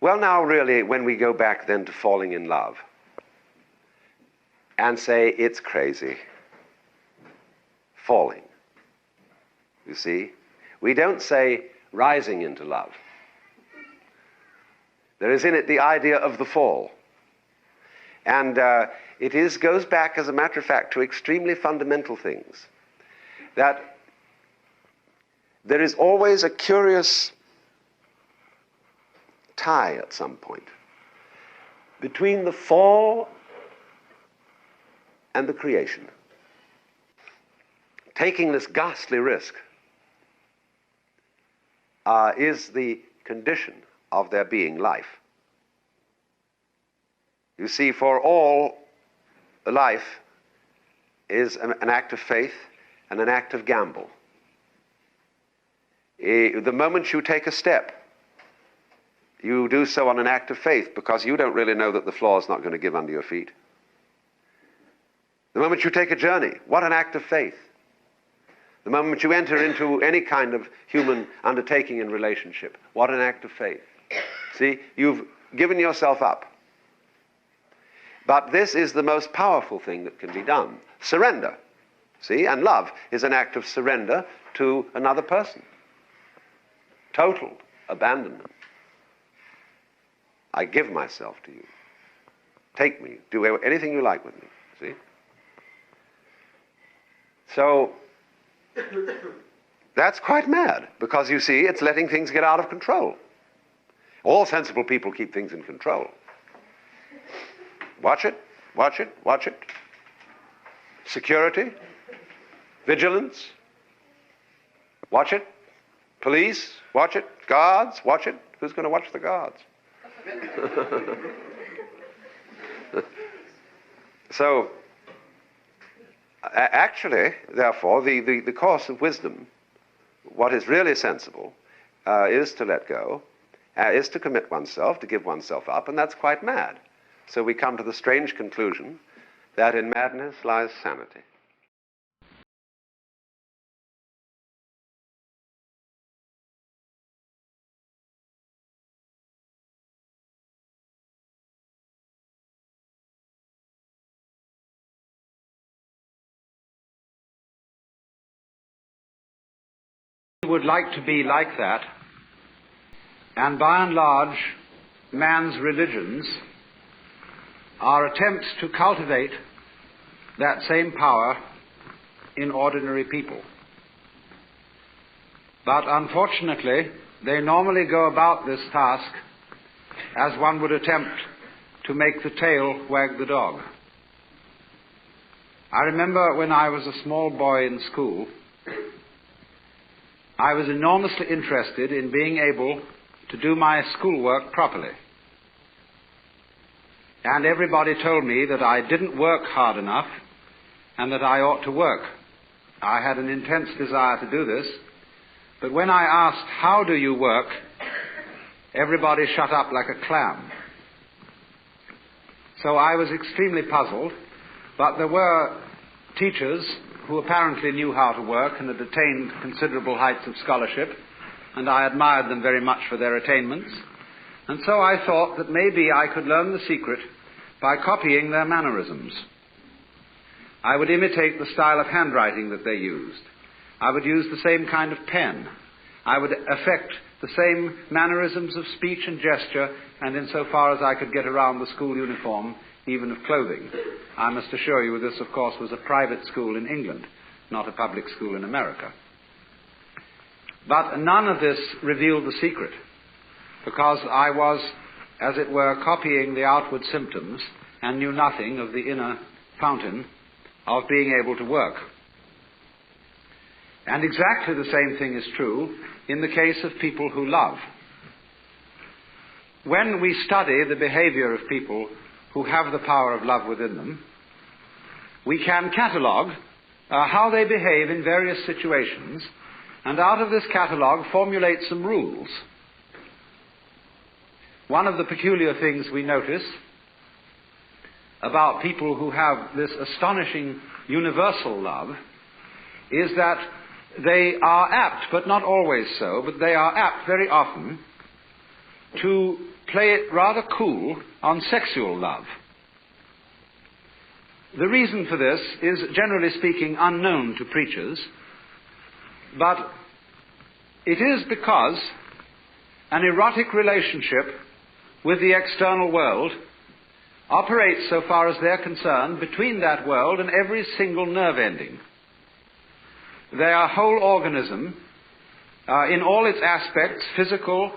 Well, now really, when we go back then to falling in love and say it's crazy, falling, you see, we don't say rising into love. There is in it the idea of the fall. And it goes back, as a matter of fact, to extremely fundamental things. That there is always a curious tie at some point between the fall and the creation. Taking this ghastly risk is the condition of there being life. You see, for all, life is an act of faith and an act of gamble. The moment you take a step, you do so on an act of faith because you don't really know that the floor is not going to give under your feet. The moment you take a journey, what an act of faith. The moment you enter into any kind of human undertaking and relationship, what an act of faith. See, you've given yourself up. But this is the most powerful thing that can be done. Surrender. See, and love is an act of surrender to another person. Total abandonment. I give myself to you. Take me. Do anything you like with me. See? So, that's quite mad, because you see, it's letting things get out of control. All sensible people keep things in control. Watch it, watch it, watch it. Security, vigilance, watch it. Police, watch it. Guards, watch it. Who's going to watch the guards? So, actually, therefore, the course of wisdom, what is really sensible, is to let go, is to commit oneself, to give oneself up, and that's quite mad. So we come to the strange conclusion that in madness lies sanity. Would like to be like that, and by and large, man's religions are attempts to cultivate that same power in ordinary people. But unfortunately, they normally go about this task as one would attempt to make the tail wag the dog. I remember when I was a small boy in school, I was enormously interested in being able to do my schoolwork properly. And everybody told me that I didn't work hard enough and that I ought to work. I had an intense desire to do this, but when I asked, "How do you work?" everybody shut up like a clam. So I was extremely puzzled, but there were teachers who apparently knew how to work and had attained considerable heights of scholarship, and I admired them very much for their attainments. And so I thought that maybe I could learn the secret by copying their mannerisms. I would imitate the style of handwriting that they used. I would use the same kind of pen. I would affect the same mannerisms of speech and gesture, and insofar as I could get around the school uniform, even of clothing. I must assure you this, of course, was a private school in England, not a public school in America. But none of this revealed the secret, because I was, as it were, copying the outward symptoms and knew nothing of the inner fountain of being able to work. And exactly the same thing is true in the case of people who love. When we study the behavior of people who have the power of love within them, we can catalogue how they behave in various situations, and out of this catalogue formulate some rules. One of the peculiar things we notice about people who have this astonishing universal love is that they are apt, but not always so, but they are apt very often to play it rather cool on sexual love. The reason for this is, generally speaking, unknown to preachers, but it is because an erotic relationship with the external world operates, so far as they're concerned, between that world and every single nerve ending. Their whole organism, in all its aspects, physical,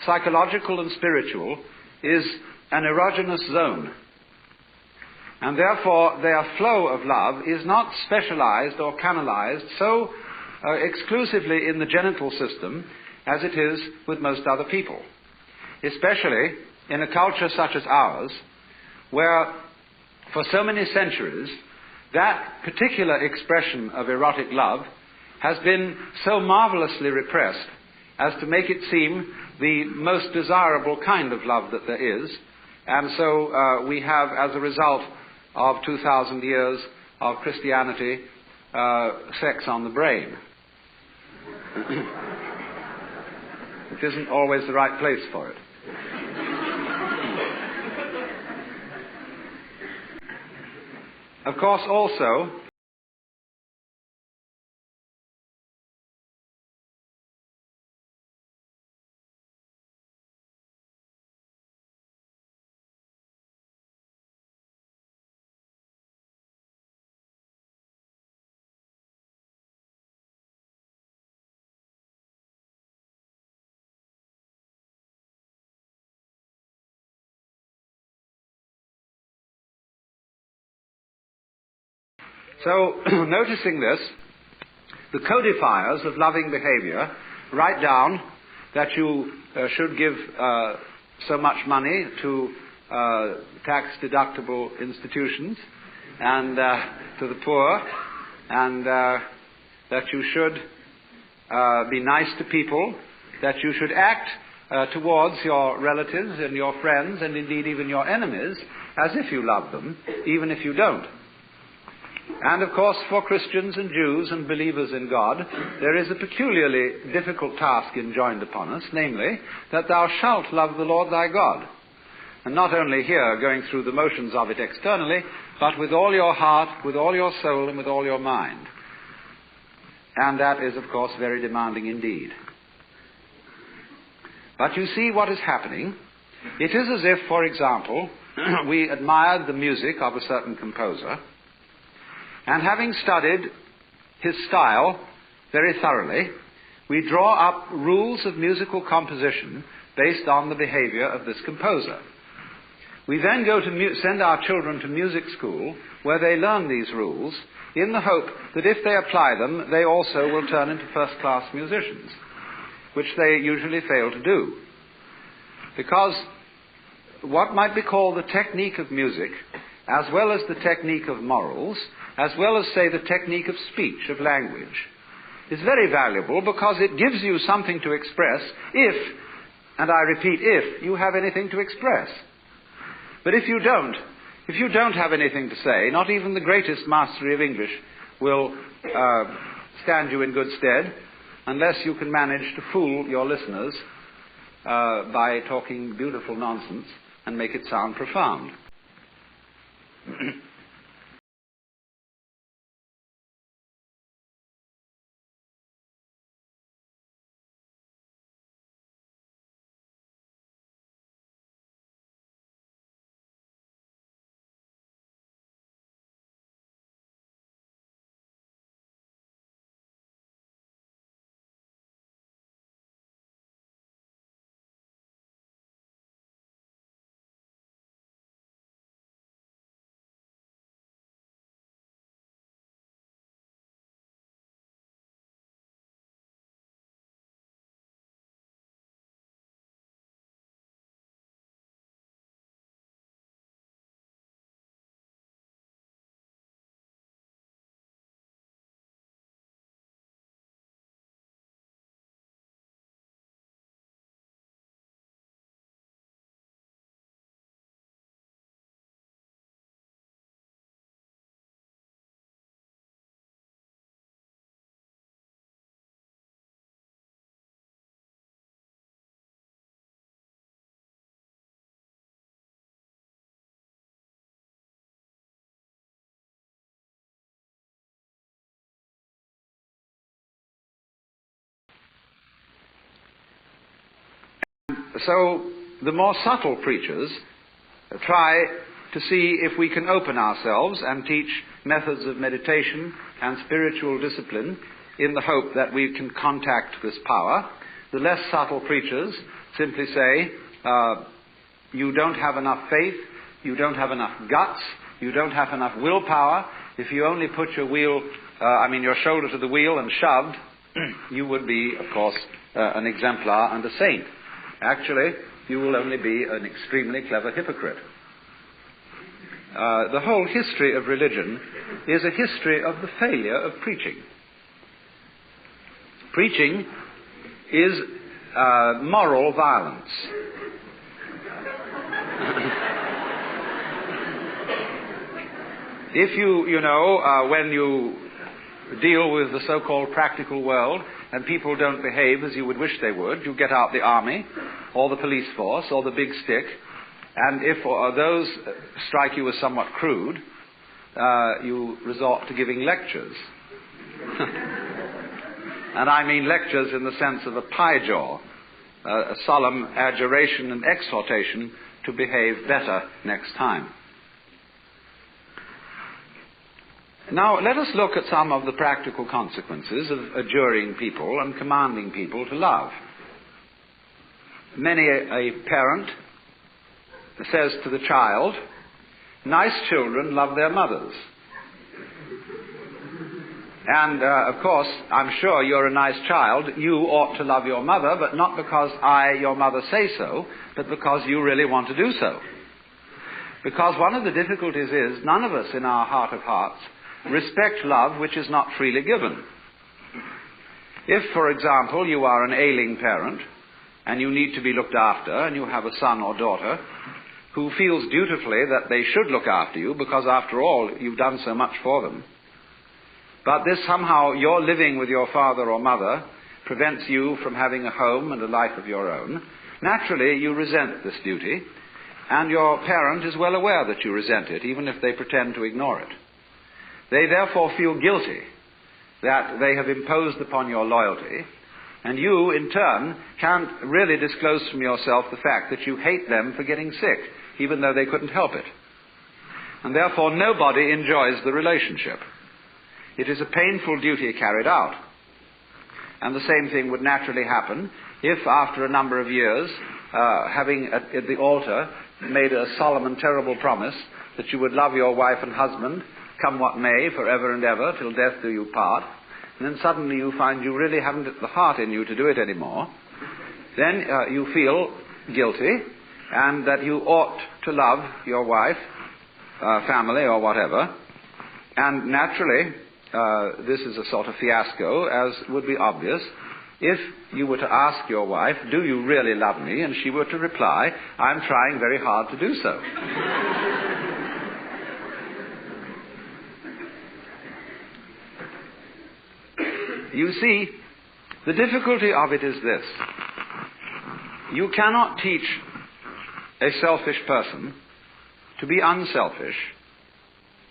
psychological and spiritual, is an erogenous zone. And therefore their flow of love is not specialized or canalized so exclusively in the genital system as it is with most other people. Especially in a culture such as ours, where for so many centuries that particular expression of erotic love has been so marvelously repressed as to make it seem the most desirable kind of love that there is. And so we have, as a result of 2,000 years of Christianity, sex on the brain. Which isn't always the right place for it. Of course, also, so noticing this, the codifiers of loving behavior write down that you should give so much money to tax-deductible institutions and to the poor, and that you should be nice to people, that you should act towards your relatives and your friends, and indeed even your enemies, as if you love them, even if you don't. And of course, for Christians and Jews and believers in God, there is a peculiarly difficult task enjoined upon us, namely, that thou shalt love the Lord thy God. And not only here, going through the motions of it externally, but with all your heart, with all your soul, and with all your mind. And that is, of course, very demanding indeed. But you see what is happening. It is as if, for example, we admired the music of a certain composer, and having studied his style very thoroughly, we draw up rules of musical composition based on the behavior of this composer. We then go to send our children to music school, where they learn these rules, in the hope that if they apply them, they also will turn into first-class musicians, which they usually fail to do. Because what might be called the technique of music, as well as the technique of morals, as well as, say, the technique of speech, of language, is very valuable because it gives you something to express if, and I repeat, if you have anything to express. But if you don't have anything to say, not even the greatest mastery of English will stand you in good stead, unless you can manage to fool your listeners by talking beautiful nonsense and make it sound profound. So the more subtle preachers try to see if we can open ourselves and teach methods of meditation and spiritual discipline in the hope that we can contact this power. The less subtle preachers simply say, you don't have enough faith, you don't have enough guts, you don't have enough willpower. If you only put your shoulder to the wheel and shoved, you would be, of course, an exemplar and a saint. Actually, you will only be an extremely clever hypocrite. The whole history of religion is a history of the failure of preaching. Preaching is moral violence. If when you deal with the so-called practical world and people don't behave as you would wish they would, you get out the army or the police force or the big stick, and if those strike you as somewhat crude, you resort to giving lectures. And I mean lectures in the sense of a pie jaw, a solemn adjuration and exhortation to behave better next time. Now, let us look at some of the practical consequences of adjuring people and commanding people to love. Many a parent says to the child, nice children love their mothers. And, of course, I'm sure you're a nice child. You ought to love your mother, but not because I, your mother, say so, but because you really want to do so. Because one of the difficulties is none of us in our heart of hearts respect love which is not freely given. If, for example, you are an ailing parent and you need to be looked after and you have a son or daughter who feels dutifully that they should look after you because, after all, you've done so much for them, but this somehow, your living with your father or mother prevents you from having a home and a life of your own, naturally you resent this duty, and your parent is well aware that you resent it, even if they pretend to ignore it. They therefore feel guilty that they have imposed upon your loyalty, and you, in turn, can't really disclose from yourself the fact that you hate them for getting sick, even though they couldn't help it. And therefore nobody enjoys the relationship. It is a painful duty carried out. And the same thing would naturally happen if, after a number of years, having at the altar made a solemn and terrible promise that you would love your wife and husband, come what may, forever and ever, till death do you part, and then suddenly you find you really haven't the heart in you to do it anymore, then you feel guilty, and that you ought to love your wife, family, or whatever, and naturally, this is a sort of fiasco, as would be obvious, if you were to ask your wife, do you really love me? And she were to reply, I'm trying very hard to do so. You see, the difficulty of it is this. You cannot teach a selfish person to be unselfish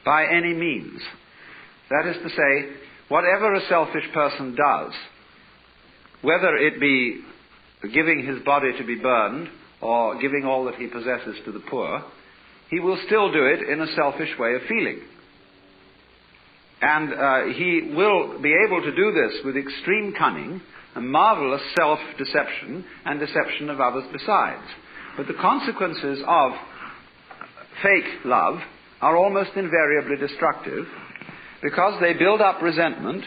by any means. That is to say, whatever a selfish person does, whether it be giving his body to be burned or giving all that he possesses to the poor, he will still do it in a selfish way of feeling. And he will be able to do this with extreme cunning and marvelous self-deception and deception of others besides. But the consequences of fake love are almost invariably destructive, because they build up resentment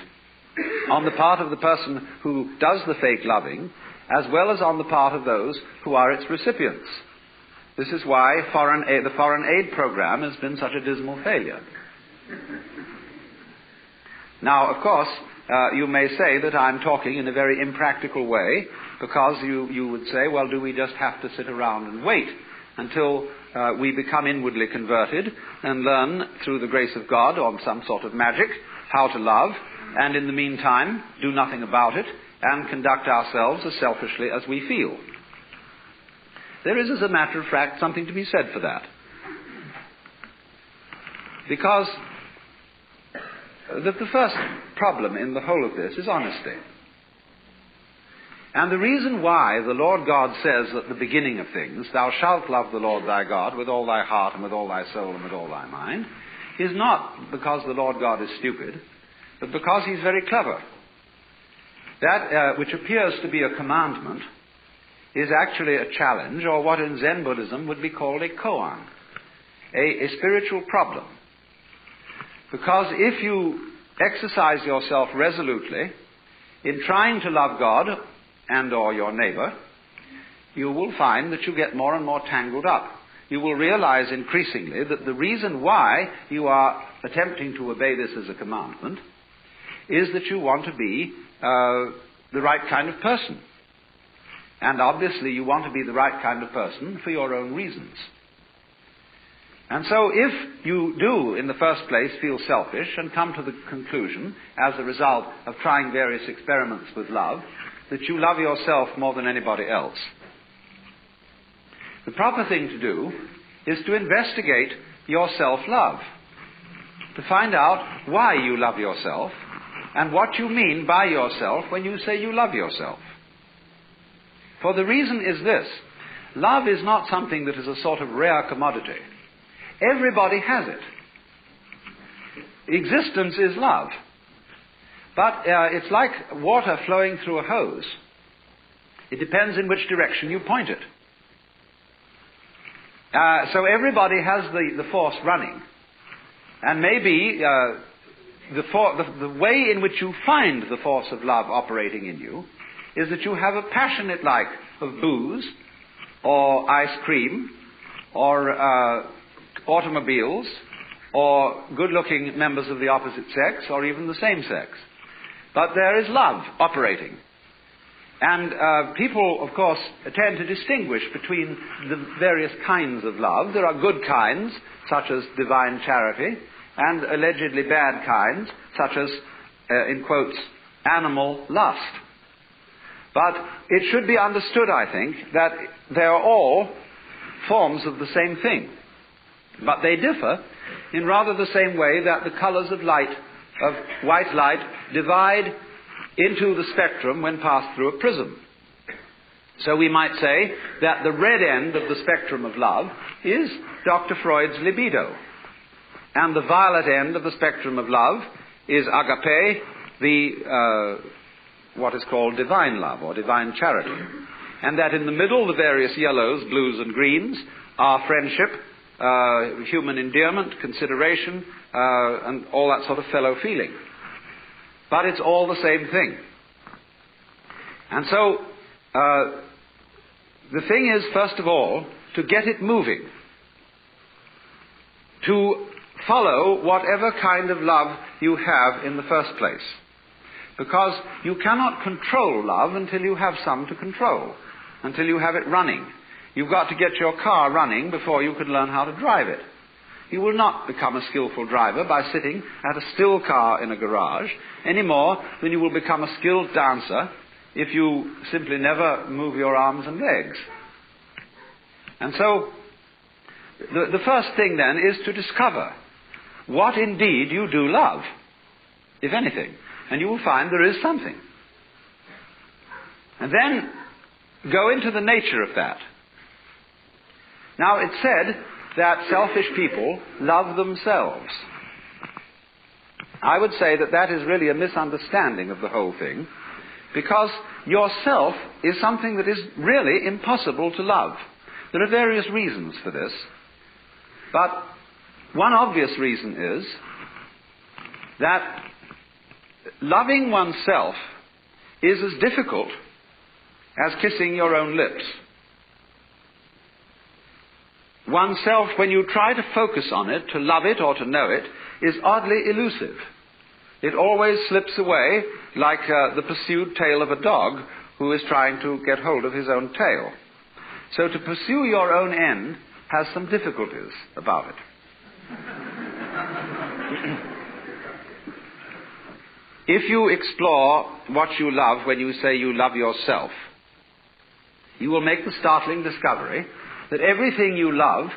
on the part of the person who does the fake loving, as well as on the part of those who are its recipients. This is why the foreign aid program has been such a dismal failure. Now, of course, you may say that I'm talking in a very impractical way, because you would say, well, do we just have to sit around and wait until we become inwardly converted and learn through the grace of God, or some sort of magic, how to love, and in the meantime do nothing about it and conduct ourselves as selfishly as we feel? There is, as a matter of fact, something to be said for that. Because the first problem in the whole of this is honesty. And the reason why the Lord God says at the beginning of things, thou shalt love the Lord thy God with all thy heart and with all thy soul and with all thy mind, is not because the Lord God is stupid, but because he's very clever. That which appears to be a commandment is actually a challenge, or what in Zen Buddhism would be called a koan, a spiritual problem. Because if you exercise yourself resolutely in trying to love God and or your neighbor, you will find that you get more and more tangled up. You will realize increasingly that the reason why you are attempting to obey this as a commandment is that you want to be the right kind of person. And obviously you want to be the right kind of person for your own reasons. And so if you do, in the first place, feel selfish and come to the conclusion, as a result of trying various experiments with love, that you love yourself more than anybody else, the proper thing to do is to investigate your self-love, to find out why you love yourself and what you mean by yourself when you say you love yourself. For the reason is this: love is not something that is a sort of rare commodity. Everybody has it. Existence is love. But it's like water flowing through a hose. It depends in which direction you point it. So everybody has the force running. And maybe the way in which you find the force of love operating in you is that you have a passionate like of booze, or ice cream, or automobiles, or good-looking members of the opposite sex, or even the same sex. But there is love operating. And people, of course, tend to distinguish between the various kinds of love. There are good kinds, such as divine charity, and allegedly bad kinds, such as, in quotes, animal lust. But it should be understood, I think, that they are all forms of the same thing. But they differ in rather the same way that the colors of light, of white light, divide into the spectrum when passed through a prism. So we might say that the red end of the spectrum of love is Dr. Freud's libido. And the violet end of the spectrum of love is agape, what is called divine love or divine charity. And that in the middle, the various yellows, blues and greens are friendship, human endearment, consideration, and all that sort of fellow feeling. But it's all the same thing. And so, the thing is, first of all, to get it moving. To follow whatever kind of love you have in the first place. Because you cannot control love until you have some to control, until you have it running. You've got to get your car running before you can learn how to drive it. You will not become a skillful driver by sitting at a still car in a garage any more than you will become a skilled dancer if you simply never move your arms and legs. And so, the first thing then is to discover what indeed you do love, if anything. And you will find there is something. And then go into the nature of that. Now, it's said that selfish people love themselves. I would say that that is really a misunderstanding of the whole thing, because yourself is something that is really impossible to love. There are various reasons for this, but one obvious reason is that loving oneself is as difficult as kissing your own lips. Oneself, when you try to focus on it, to love it or to know it, is oddly elusive. It always slips away like the pursued tail of a dog who is trying to get hold of his own tail. So to pursue your own end has some difficulties about it. If you explore what you love when you say you love yourself, you will make the startling discovery that everything you love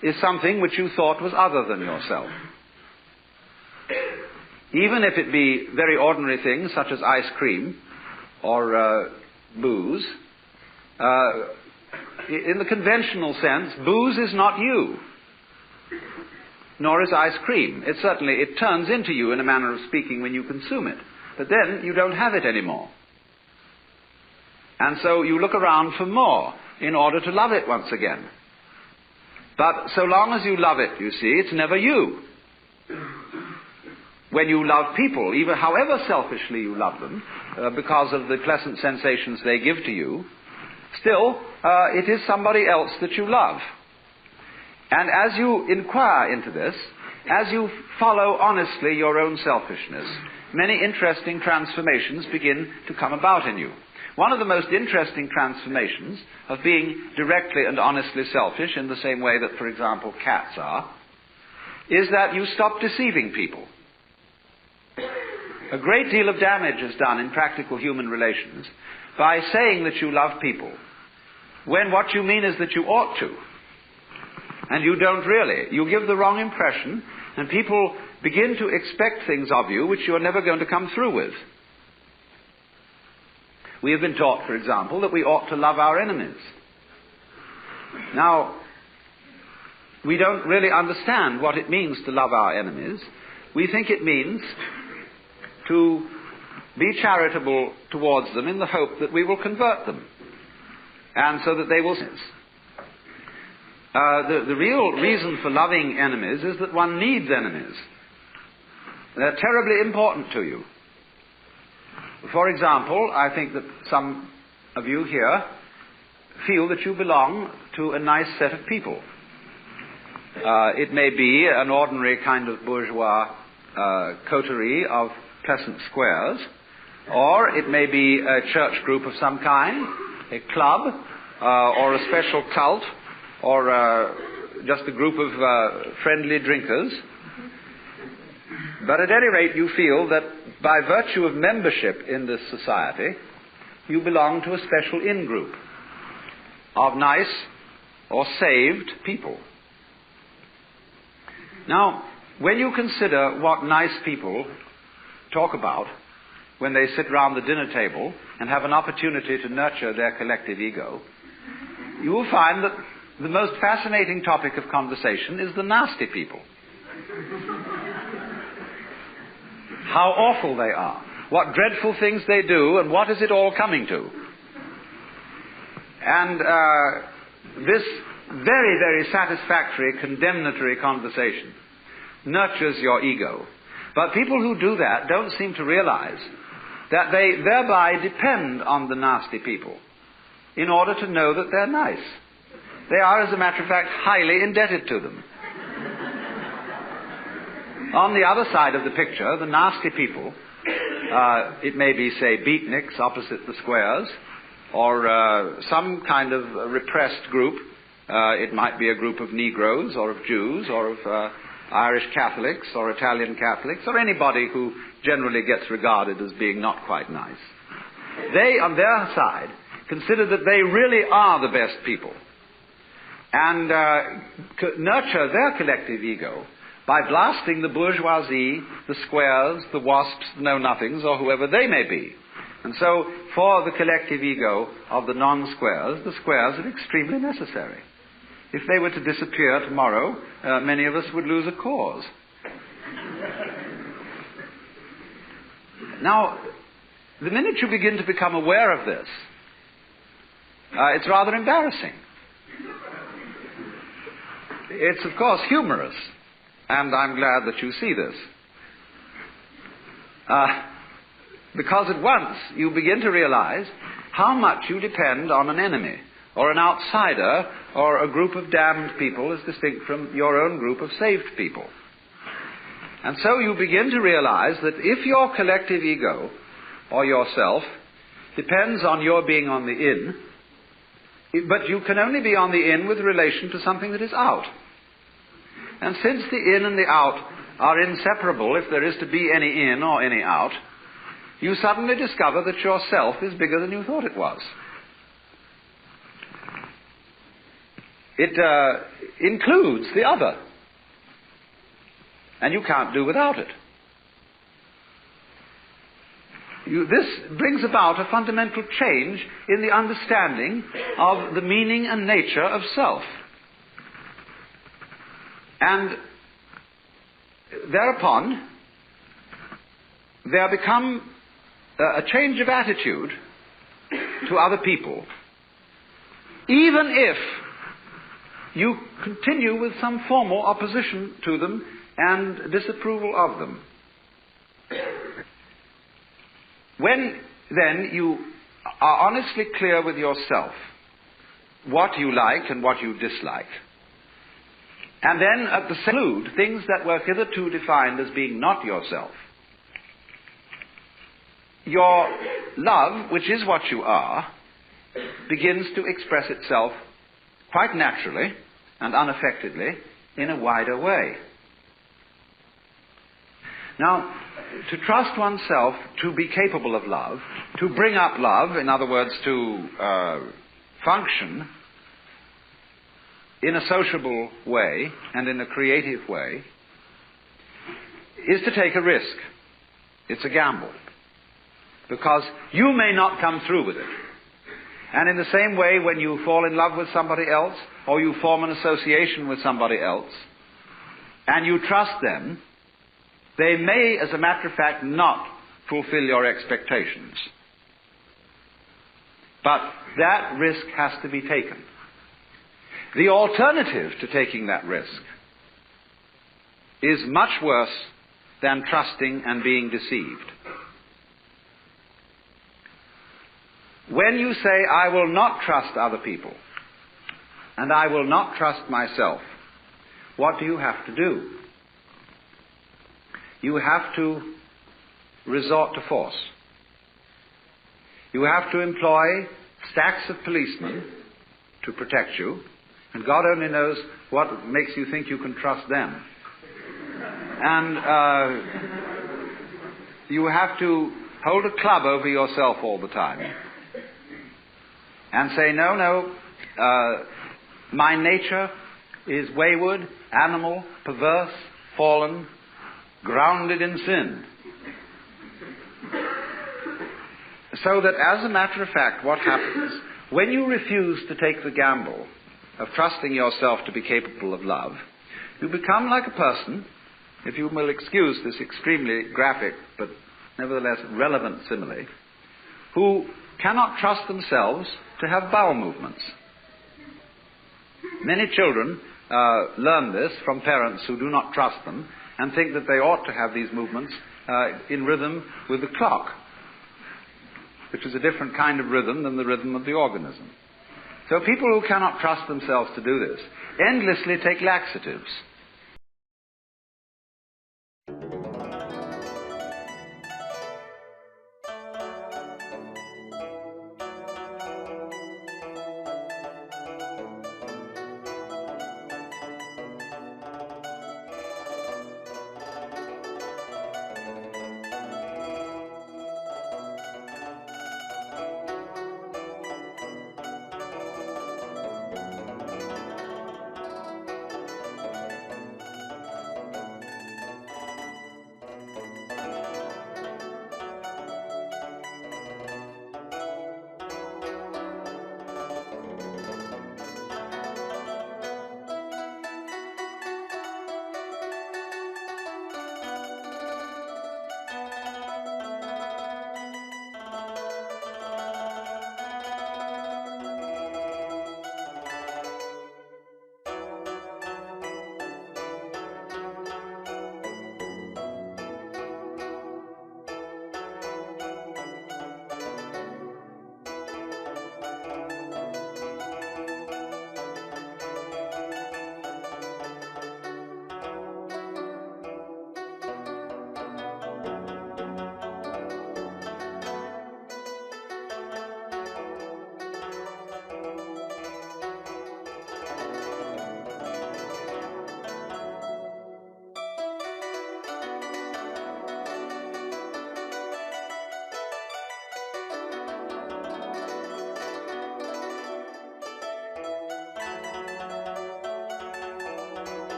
is something which you thought was other than yourself. Even if it be very ordinary things such as ice cream or booze, in the conventional sense, booze is not you, nor is ice cream. It turns into you in a manner of speaking when you consume it. But then you don't have it anymore. And so you look around for more in order to love it once again. But so long as you love it, you see, it's never you. When you love people, even however selfishly you love them, because of the pleasant sensations they give to you, still, it is somebody else that you love. And as you inquire into this, as you follow honestly your own selfishness, many interesting transformations begin to come about in you. One of the most interesting transformations of being directly and honestly selfish, in the same way that, for example, cats are, is that you stop deceiving people. A great deal of damage is done in practical human relations by saying that you love people, when what you mean is that you ought to. And you don't really. You give the wrong impression, and people begin to expect things of you which you are never going to come through with. We have been taught, for example, that we ought to love our enemies. Now, we don't really understand what it means to love our enemies. We think it means to be charitable towards them in the hope that we will convert them, and so that they will sin. The real reason for loving enemies is that one needs enemies. They're terribly important to you. For example, I think that some of you here feel that you belong to a nice set of people. It may be an ordinary kind of bourgeois coterie of pleasant squares, or it may be a church group of some kind, a club, or a special cult, or just a group of friendly drinkers. But at any rate, you feel that by virtue of membership in this society, you belong to a special in-group of nice or saved people. Now, when you consider what nice people talk about when they sit round the dinner table and have an opportunity to nurture their collective ego, you will find that the most fascinating topic of conversation is the nasty people. How awful they are, what dreadful things they do, and what is it all coming to. And this very, very satisfactory, condemnatory conversation nurtures your ego. But people who do that don't seem to realize that they thereby depend on the nasty people in order to know that they're nice. They are, as a matter of fact, highly indebted to them. On the other side of the picture, the nasty people, it may be, say, beatniks opposite the squares, or some kind of repressed group. It might be a group of Negroes, or of Jews, or of Irish Catholics, or Italian Catholics, or anybody who generally gets regarded as being not quite nice. They, on their side, consider that they really are the best people, and nurture their collective ego by blasting the bourgeoisie, the squares, the wasps, the know-nothings, or whoever they may be. And so, for the collective ego of the non-squares, the squares are extremely necessary. If they were to disappear tomorrow, many of us would lose a cause. Now, the minute you begin to become aware of this, it's rather embarrassing. It's, of course, humorous, and I'm glad that you see this. Because at once you begin to realize how much you depend on an enemy, or an outsider, or a group of damned people as distinct from your own group of saved people. And so you begin to realize that if your collective ego, or yourself, depends on your being on the in, but you can only be on the in with relation to something that is out. And since the in and the out are inseparable, if there is to be any in or any out, you suddenly discover that yourself is bigger than you thought it was. It includes the other, and you can't do without it. this brings about a fundamental change in the understanding of the meaning and nature of self. And thereupon, there become a change of attitude to other people, even if you continue with some formal opposition to them and disapproval of them. When then you are honestly clear with yourself what you like and what you dislike, and then at the same include things that were hitherto defined as being not yourself, your love, which is what you are, begins to express itself quite naturally and unaffectedly in a wider way. Now, to trust oneself to be capable of love, to bring up love, in other words, to function in a sociable way and in a creative way, is to take a risk. It's a gamble. Because you may not come through with it. And in the same way, when you fall in love with somebody else, or you form an association with somebody else, and you trust them, they may, as a matter of fact, not fulfill your expectations. But that risk has to be taken. The alternative to taking that risk is much worse than trusting and being deceived. When you say, I will not trust other people, and I will not trust myself, what do you have to do? You have to resort to force. You have to employ stacks of policemen to protect you, and God only knows what makes you think you can trust them. And you have to hold a club over yourself all the time and say, no, my nature is wayward, animal, perverse, fallen, grounded in sin. So that, as a matter of fact, what happens, when you refuse to take the gamble of trusting yourself to be capable of love, you become like a person, if you will excuse this extremely graphic but nevertheless relevant simile, who cannot trust themselves to have bowel movements. Many children learn this from parents who do not trust them and think that they ought to have these movements in rhythm with the clock, which is a different kind of rhythm than the rhythm of the organism. So people who cannot trust themselves to do this endlessly take laxatives.